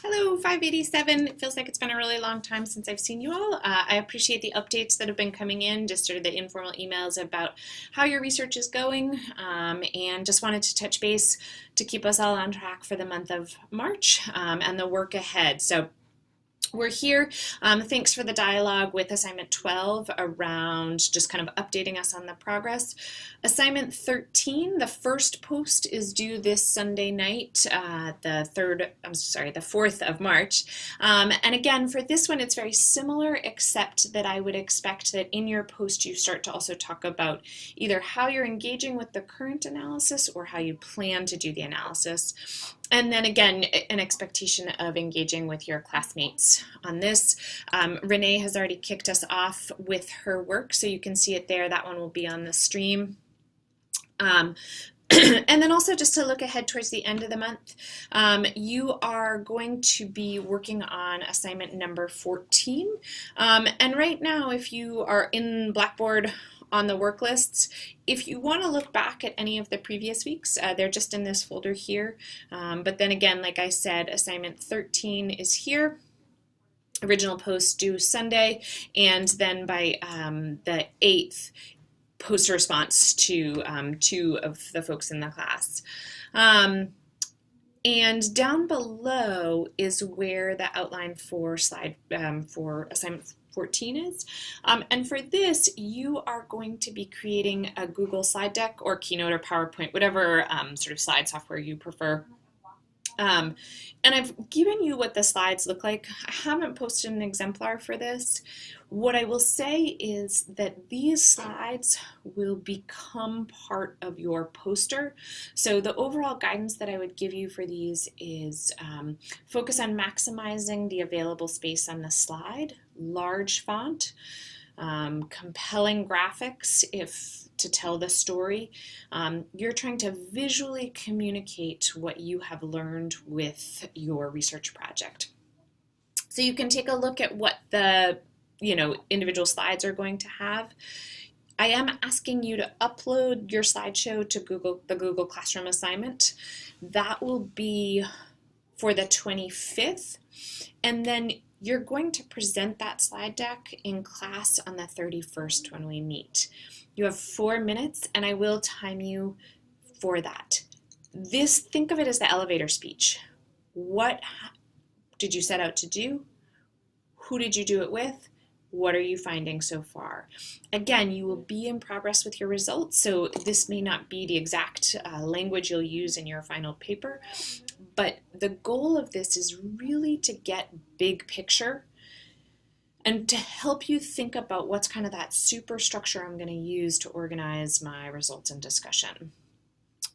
Hello, 587. It feels like it's been a really long time since I've seen you all. I appreciate the updates that have been coming in, just sort of the informal emails about how your research is going, and just wanted to touch base to keep us all on track for the month of March and the work ahead. So we're here. Thanks for the dialogue with assignment 12 around just kind of updating us on the progress. Assignment 13, the first post is due this Sunday night, the 4th of March. And again, for this one, it's very similar, except that I would expect that in your post, you start to also talk about either how you're engaging with the current analysis or how you plan to do the analysis. And then again, an expectation of engaging with your classmates on this. Renee has already kicked us off with her work, so you can see it there. That one will be on the stream. And then also just to look ahead towards the end of the month, you are going to be working on assignment number 14. And right now, if you are in Blackboard on the work lists, if you want to look back at any of the previous weeks, they're just in this folder here. But then again, like I said, assignment 13 is here. Original post due Sunday, and then by the 8th, post a response to 2 of the folks in the class. And down below is where the outline for for assignment 14 is. And for this, you are going to be creating a Google slide deck or Keynote or PowerPoint, whatever sort of slide software you prefer. And I've given you what the slides look like. I haven't posted an exemplar for this. What I will say is that these slides will become part of your poster. So the overall guidance that I would give you for these is focus on maximizing the available space on the slide, large font, compelling graphics to tell the story. You're trying to visually communicate what you have learned with your research project. So you can take a look at what the individual slides are going to have. I am asking you to upload your slideshow to the Google Classroom assignment. That will be for the 25th, and then you're going to present that slide deck in class on the 31st when we meet. You have 4 minutes, and I will time you for that. Think of it as the elevator speech. What did you set out to do? Who did you do it with? What are you finding so far? Again, you will be in progress with your results, so this may not be the exact language you'll use in your final paper, but the goal of this is really to get big picture and to help you think about what's kind of that superstructure I'm going to use to organize my results and discussion.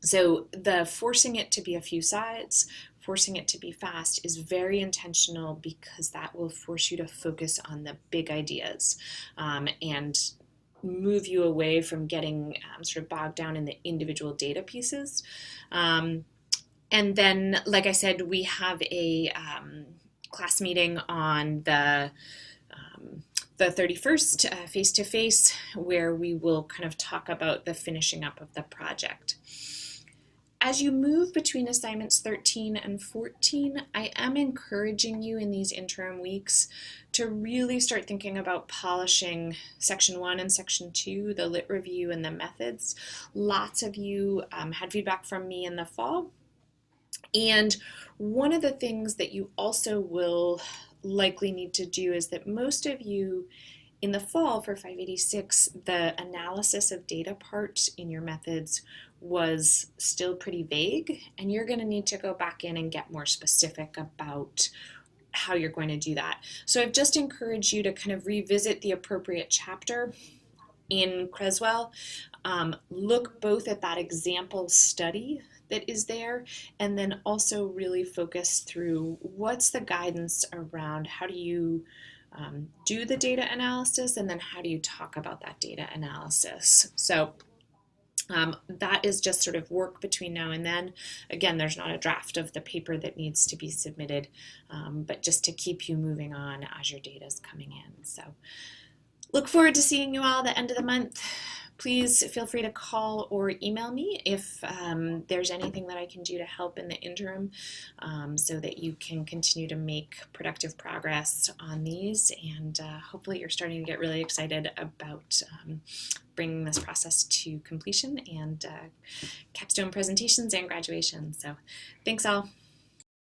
So the forcing it to be a few sides, forcing it to be fast is very intentional because that will force you to focus on the big ideas and move you away from getting sort of bogged down in the individual data pieces. And then, like I said, we have a class meeting on the 31st, face-to-face, where we will kind of talk about the finishing up of the project. As you move between assignments 13 and 14, I am encouraging you in these interim weeks to really start thinking about polishing section 1 and section 2, the lit review and the methods. Lots of you had feedback from me in the fall. And one of the things that you also will likely need to do is that most of you in the fall for 586, the analysis of data part in your methods was still pretty vague, and you're going to need to go back in and get more specific about how you're going to do that. So I've just encouraged you to kind of revisit the appropriate chapter in Creswell, look both at that example study that is there, and then also really focus through what's the guidance around how do you do the data analysis, and then how do you talk about that data analysis. So that is just sort of work between now and then. Again, there's not a draft of the paper that needs to be submitted, but just to keep you moving on as your data is coming in. So Look forward to seeing you all at the end of the month. Please feel free to call or email me if there's anything that I can do to help in the interim so that you can continue to make productive progress on these. And hopefully you're starting to get really excited about bringing this process to completion and capstone presentations and graduation. So thanks all.